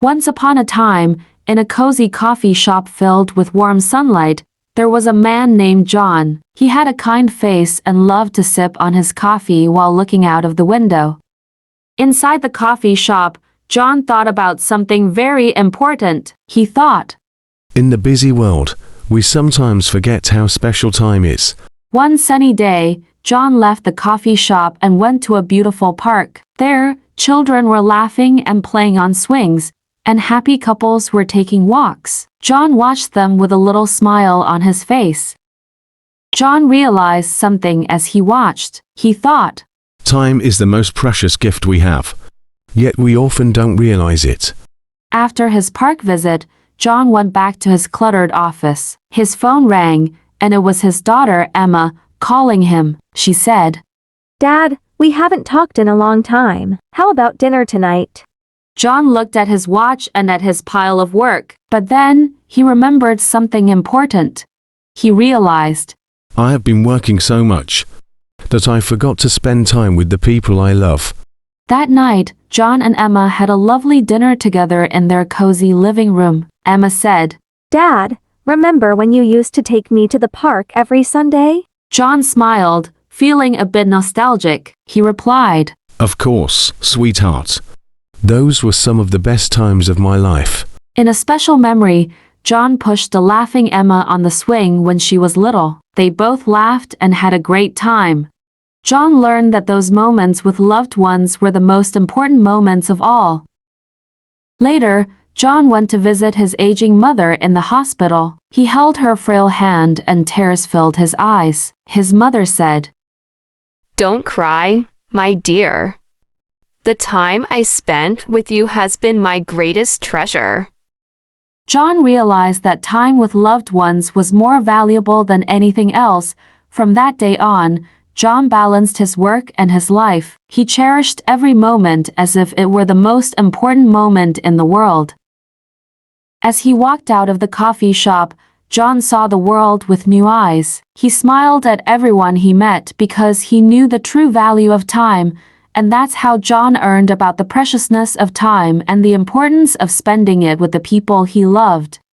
Once upon a time, in a cozy coffee shop filled with warm sunlight, there was a man named John. He had a kind face and loved to sip on his coffee while looking out of the window. Inside the coffee shop, John thought about something very important. He thought, In the busy world, we sometimes forget how special time is. One sunny day, John left the coffee shop and went to a beautiful park. There, children were laughing and playing on swings, and happy couples were taking walks. John watched them with a little smile on his face. John realized something as he watched. He thought, Time is the most precious gift we have, yet we often don't realize it. After his park visit, John went back to his cluttered office. His phone rang, and it was his daughter, Emma, calling him. She said, Dad, we haven't talked in a long time. How about dinner tonight? John looked at his watch and at his pile of work, but then he remembered something important. He realized, I have been working so much that I forgot to spend time with the people I love. That night, John and Emma had a lovely dinner together in their cozy living room. Emma said, Dad, remember when you used to take me to the park every Sunday? John smiled, feeling a bit nostalgic. He replied, Of course, sweetheart. Those were some of the best times of my life. In a special memory, John pushed a laughing Emma on the swing when she was little. They both laughed and had a great time. John learned that those moments with loved ones were the most important moments of all. Later, John went to visit his aging mother in the hospital. He held her frail hand and tears filled his eyes. His mother said, Don't cry, my dear. The time I spent with you has been my greatest treasure. John realized that time with loved ones was more valuable than anything else. From that day on, John balanced his work and his life. He cherished every moment as if it were the most important moment in the world. As he walked out of the coffee shop, John saw the world with new eyes. He smiled at everyone he met because he knew the true value of time, and that's how John learned about the preciousness of time and the importance of spending it with the people he loved.